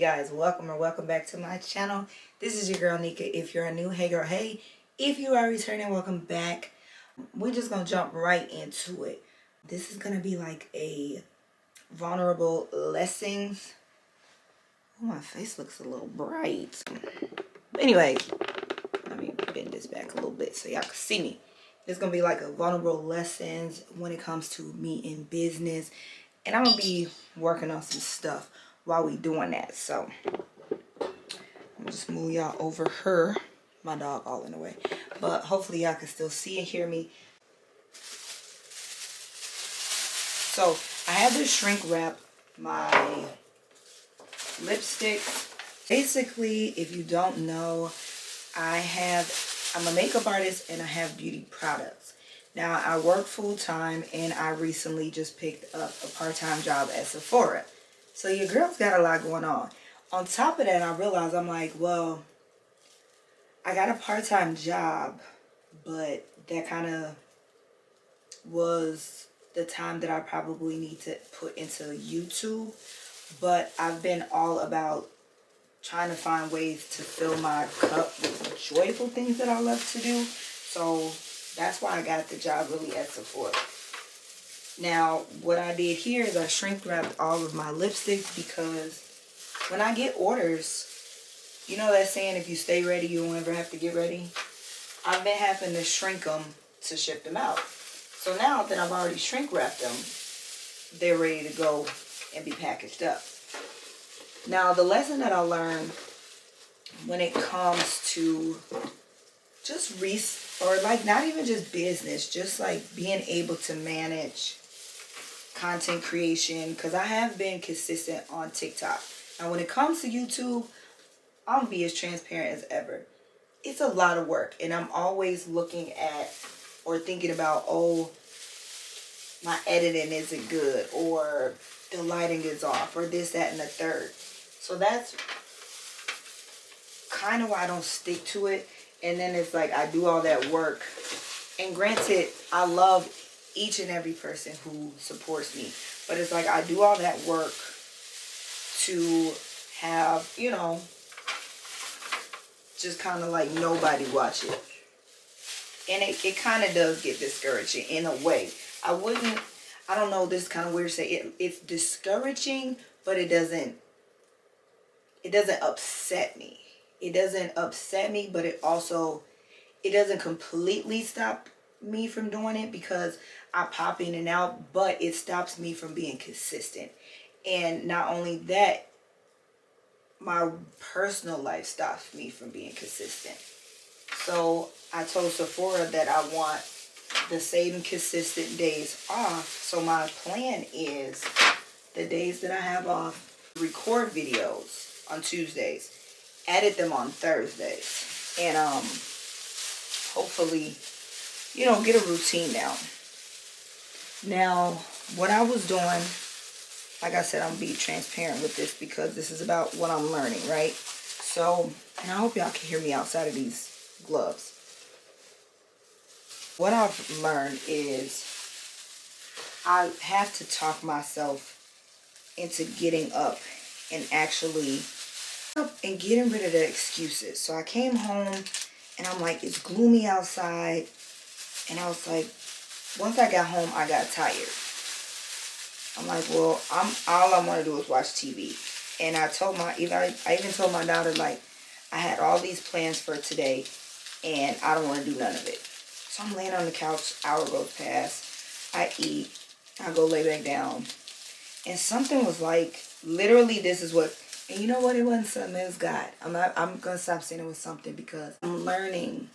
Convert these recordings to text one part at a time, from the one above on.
guys, welcome back to my channel. This is your girl Nika. If you're new, hey girl, hey. If you are returning, welcome back. We're just gonna jump right into it. This is gonna be like a vulnerable lessons. Oh, my face looks a little bright. But anyway, let me bend this back a little bit so y'all can see me. It's gonna be like a vulnerable lessons when it comes to me in business, and I'm gonna be working on some stuff while we doing that. So I'm just move y'all over her, my dog all in the way, but hopefully y'all can still see and hear me. So I have to shrink wrap my lipsticks. Basically, if you don't know, I'm a makeup artist and I have beauty products. Now I work full time and I recently just picked up a part-time job at Sephora. So your girl's got a lot going on. On top of that, I realized I'm like, well, I got a part-time job, but that kind of was the time that I probably need to put into YouTube. But I've been all about trying to find ways to fill my cup with joyful things that I love to do. So that's why I got the job really at Sephora. Now, what I did here is I shrink wrapped all of my lipsticks because when I get orders, you know that saying, if you stay ready, you won't ever have to get ready? I've been having to shrink them to ship them out. So now that I've already shrink wrapped them, they're ready to go and be packaged up. Now, the lesson that I learned when it comes to just not even just business, just like being able to manage content creation, because I have been consistent on TikTok. Now when it comes to YouTube, I'm gonna be as transparent as ever. It's a lot of work, and I'm always looking at or thinking about, oh, my editing isn't good, or the lighting is off, or this, that, and the third. So that's kind of why I don't stick to it. And then it's like I do all that work, and granted, I love each and every person who supports me, but it's like I do all that work to have, you know, just kind of like nobody watch it. And it kind of does get discouraging in a way. I don't know, this is kind of weird to say. It's discouraging, but it doesn't upset me. It doesn't upset me, but it doesn't completely stop me from doing it, because I pop in and out, but it stops me from being consistent. And not only that, my personal life stops me from being consistent. So I told Sephora that I want the same consistent days off. So my plan is the days that I have off, record videos on Tuesdays, edit them on Thursdays, and hopefully, you know, get a routine down. Now, what I was doing, like I said, I'm being transparent with this because this is about what I'm learning, right? So, and I hope y'all can hear me outside of these gloves. What I've learned is I have to talk myself into getting up and actually and getting rid of the excuses. So I came home and I'm like, it's gloomy outside, and I was like, once I got home, I got tired. I'm like, well, all I want to do is watch TV. And I even told my daughter, like, I had all these plans for today and I don't want to do none of it. So I'm laying on the couch, hour goes past, I eat, I go lay back down, and something was like, literally, this is what, and you know what, it wasn't something, it was God. I'm going to stop saying it was something, because I'm learning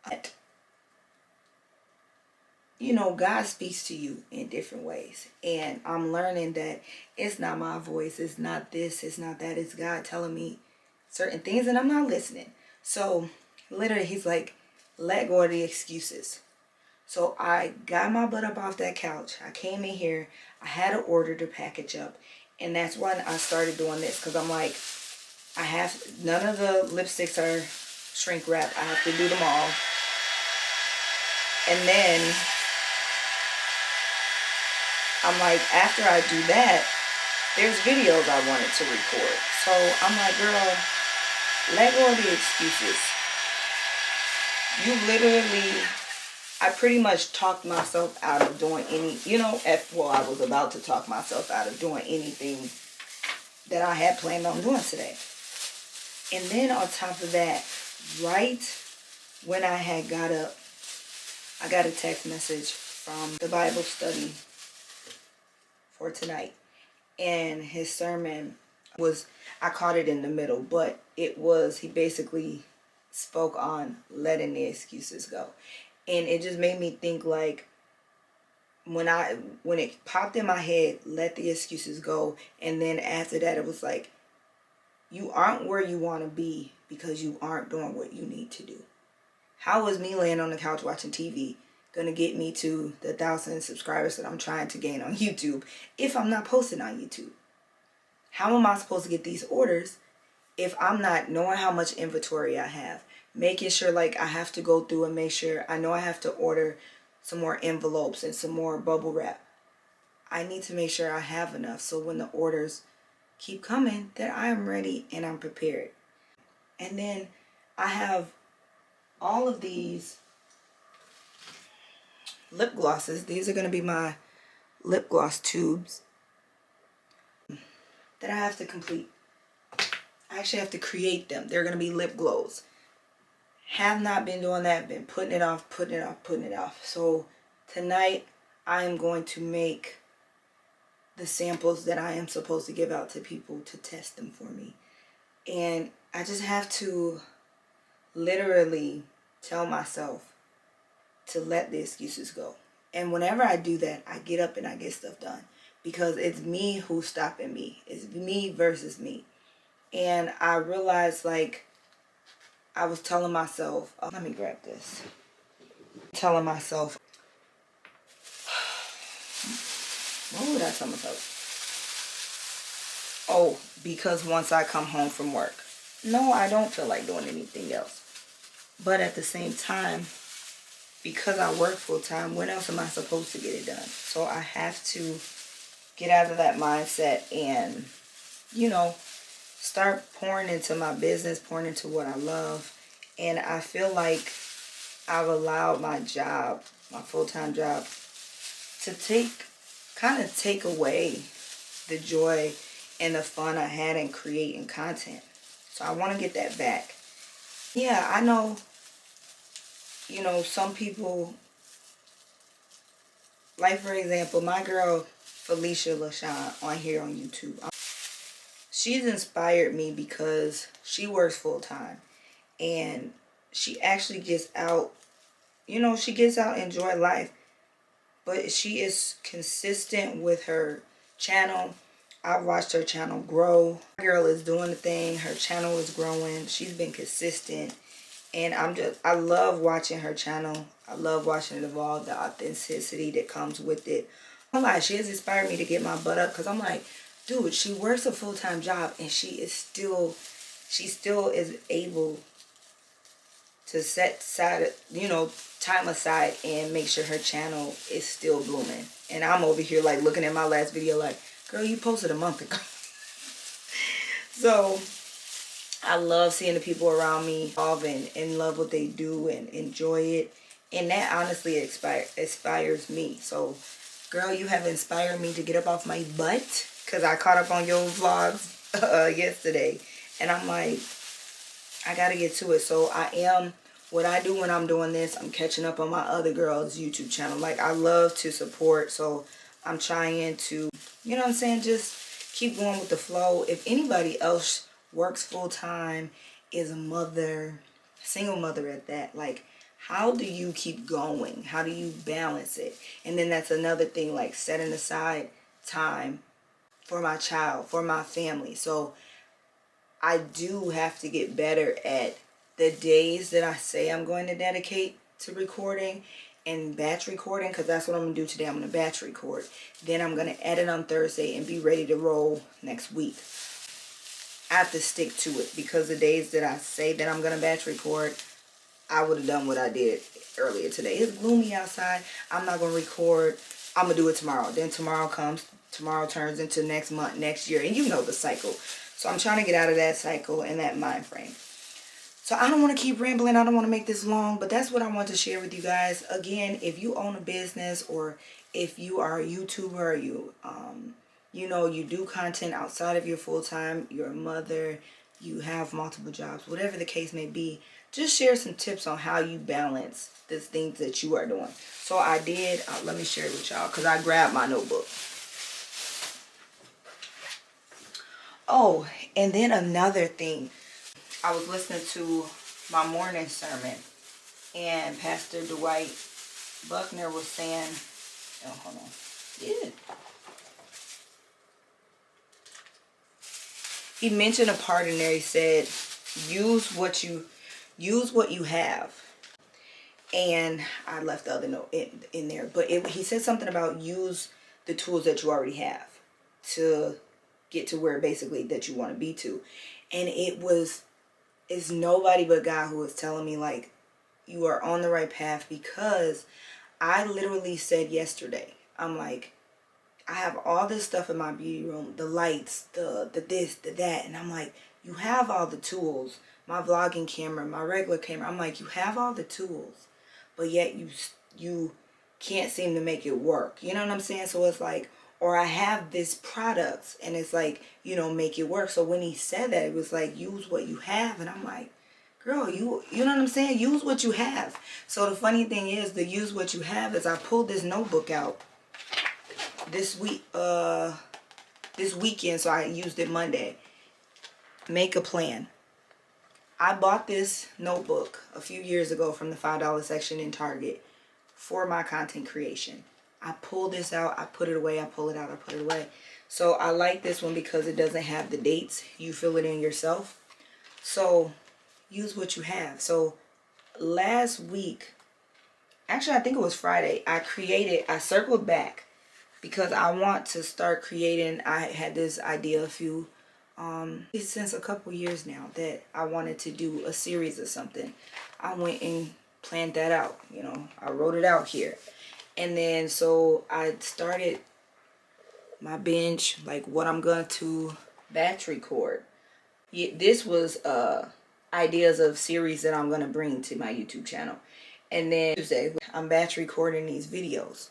that, you know, God speaks to you in different ways. And I'm learning that it's not my voice, it's not this, it's not that, it's God telling me certain things, and I'm not listening. So literally, he's like, let go of the excuses. So I got my butt up off that couch. I came in here. I had an order to package up. And that's when I started doing this. Because I'm like, none of the lipsticks are shrink wrapped. I have to do them all. And then I'm like, after I do that, there's videos I wanted to record. So So I'm like, girl, let go of the excuses. You literally, I pretty much talked myself out of doing any, well, I was about to talk myself out of doing anything that I had planned on doing today. And then on top of that, right when I had got up, I got a text message from the Bible study for tonight. And his sermon was, I caught it in the middle, but he basically spoke on letting the excuses go. And it just made me think, like, when it popped in my head, let the excuses go. And then after that, it was like, you aren't where you want to be because you aren't doing what you need to do. How is me laying on the couch watching TV gonna get me to the 1,000 subscribers that I'm trying to gain on YouTube if I'm not posting on YouTube? How am I supposed to get these orders if I'm not knowing how much inventory I have? Making sure, like, I have to go through and make sure, I know I have to order some more envelopes and some more bubble wrap. I need to make sure I have enough so when the orders keep coming, that I am ready and I'm prepared. And then I have all of these lip glosses. These are going to be my lip gloss tubes that I have to complete. I actually have to create them. They're going to be lip glows. Have not been doing that. Been putting it off. So tonight I am going to make the samples that I am supposed to give out to people to test them for me. And I just have to literally tell myself to let the excuses go. And whenever I do that, I get up and I get stuff done. Because it's me who's stopping me. It's me versus me. And I realized, like, I was telling myself, let me grab this. Telling myself, what would I tell myself? Oh, because once I come home from work. No, I don't feel like doing anything else. But at the same time, because I work full time, when else am I supposed to get it done? So I have to get out of that mindset and, start pouring into my business, pouring into what I love. And I feel like I've allowed my job, my full-time job, to take away the joy and the fun I had in creating content. So I want to get that back. Yeah, I know, some people, like, for example, my girl Felicia LaShawn on here on YouTube. She's inspired me because she works full time and she actually gets out, she gets out and enjoy life. But she is consistent with her channel. I've watched her channel grow. My girl is doing the thing. Her channel is growing. She's been consistent. And I love watching her channel. I love watching it evolve, the authenticity that comes with it. I'm like, she has inspired me to get my butt up because I'm like, dude, she works a full-time job and she still is able to set aside, time aside and make sure her channel is still blooming. And I'm over here like looking at my last video like, girl, you posted a month ago. So I love seeing the people around me evolve and love what they do and enjoy it. And that honestly inspires me. So, girl, you have inspired me to get up off my butt. Because I caught up on your vlogs yesterday. And I'm like, I got to get to it. So what I do when I'm doing this, I'm catching up on my other girl's YouTube channel. Like, I love to support. So I'm trying to, just keep going with the flow. If anybody else works full time, is a mother, single mother at that, like, how do you keep going? How do you balance it? And then that's another thing, like setting aside time for my child, for my family. So I do have to get better at the days that I say I'm going to dedicate to recording and batch recording, because that's what I'm going to do today. I'm going to batch record. Then I'm going to edit on Thursday and be ready to roll next week. I have to stick to it because the days that I say that I'm going to batch record, I would have done what I did earlier today. It's gloomy outside. I'm not going to record. I'm going to do it tomorrow. Then tomorrow comes. Tomorrow turns into next month, next year. And you know the cycle. So I'm trying to get out of that cycle and that mind frame. So I don't want to keep rambling. I don't want to make this long, but that's what I want to share with you guys. Again, if you own a business, or if you are a YouTuber, or you know, you do content outside of your full-time, you're a mother, you have multiple jobs, whatever the case may be, just share some tips on how you balance the things that you are doing. So I did, let me share it with y'all, because I grabbed my notebook. Oh, and then another thing. I was listening to my morning sermon, and Pastor Dwight Buckner was saying, oh, hold on. Yeah. He mentioned a part in there. He said, use what you have. And I left the other note in there. But he said something about use the tools that you already have to get to where basically that you want to be to. And it's nobody but God who was telling me, like, you are on the right path, because I literally said yesterday, I'm like, I have all this stuff in my beauty room, the lights, the this, the that, and I'm like, you have all the tools, my vlogging camera, my regular camera, I'm like, you have all the tools, but yet you can't seem to make it work, you know what I'm saying? So it's like, or I have this products, and it's like, you know, make it work. So when he said that, it was like, use what you have, and I'm like, girl, you know what I'm saying? Use what you have. So the funny thing is, the use what you have is I pulled this notebook out this weekend, so I used it Monday. Make a plan. I bought this notebook a few years ago from the $5 section in Target for my content creation. I pull this out, I put it away, I pull it out, I put it away. So I like this one because it doesn't have the dates. You fill it in yourself. So use what you have. So last week, actually I think it was Friday, I circled back because I want to start creating. I had this idea since a couple years now, that I wanted to do a series of something. I went and planned that out, you know, I wrote it out here. And then so I started my binge, like what I'm going to batch record. This was ideas of series that I'm going to bring to my YouTube channel. And then Tuesday, I'm batch recording these videos.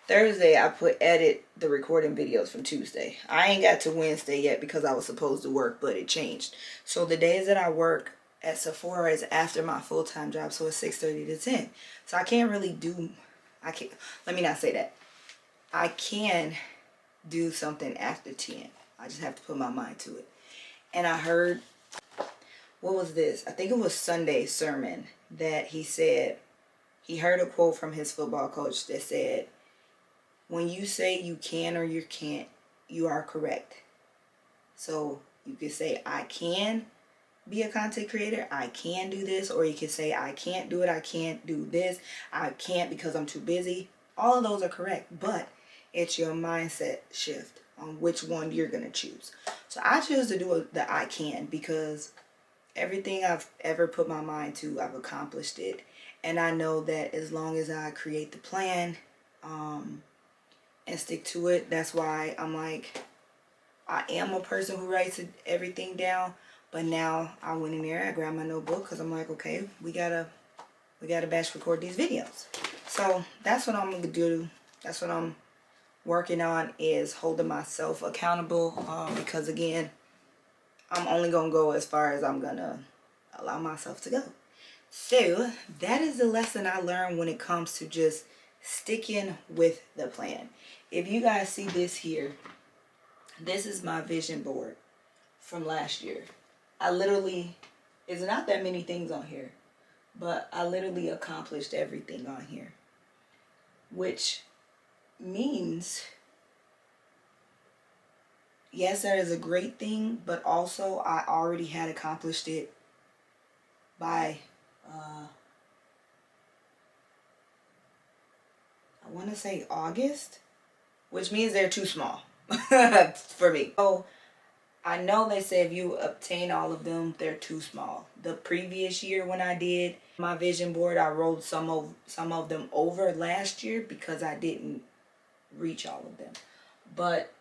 Thursday, I edit the recording videos from Tuesday. I ain't got to Wednesday yet because I was supposed to work, but it changed. So the days that I work at Sephora is after my full-time job, so it's 6:30 to 10. So I can't really let me not say that. I can do something after 10. I just have to put my mind to it. And I heard, what was this? I think it was Sunday's sermon that he said, he heard a quote from his football coach that said, when you say you can or you can't, you are correct. So you could say, I can be a content creator, I can do this, or you can say, I can't do it, I can't do this, I can't because I'm too busy. All of those are correct, but it's your mindset shift on which one you're going to choose. So I choose to do the I can, because everything I've ever put my mind to, I've accomplished it. And I know that as long as I create the plan and stick to it, that's why I'm like, I am a person who writes everything down. But now I went in there, I grabbed my notebook, because I'm like, okay, we gotta batch record these videos. So that's what I'm gonna do. That's what I'm working on, is holding myself accountable, because again, I'm only gonna go as far as I'm gonna allow myself to go. So that is the lesson I learned when it comes to just sticking with the plan. If you guys see this here, this is my vision board from last year. I literally, it's not that many things on here, but I literally accomplished everything on here, which means, yes, that is a great thing, but also I already had accomplished it by I want to say August, which means they're too small for me. So I know they say if you obtain all of them, they're too small. The previous year when I did my vision board, I rolled some of them over last year because I didn't reach all of them. But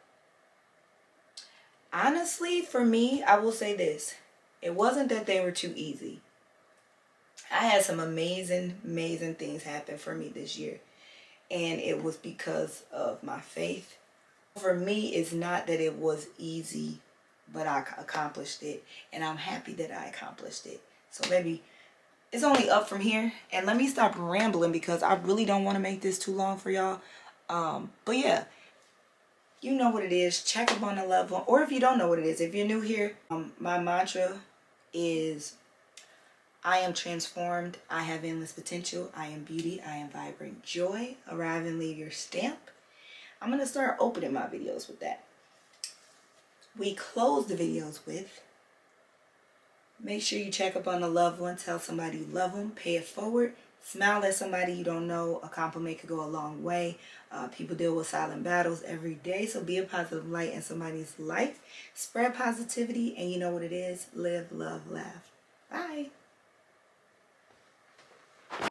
Honestly, for me, I will say this. It wasn't that they were too easy. I had some amazing things happen for me this year. And it was because of my faith. For me, it's not that it was easy, but I accomplished it. And I'm happy that I accomplished it. So maybe it's only up from here. And let me stop rambling because I really don't want to make this too long for y'all. But yeah, you know what it is. Check up on the loved one. Or if you don't know what it is, if you're new here, my mantra is I am transformed. I have endless potential. I am beauty. I am vibrant joy. Arrive and leave your stamp. I'm going to start opening my videos with that. We close the videos with, make sure you check up on the loved one. Tell somebody you love them. Pay it forward. Smile at somebody you don't know. A compliment could go a long way. People deal with silent battles every day. So be a positive light in somebody's life. Spread positivity. And you know what it is. Live, love, laugh. Bye.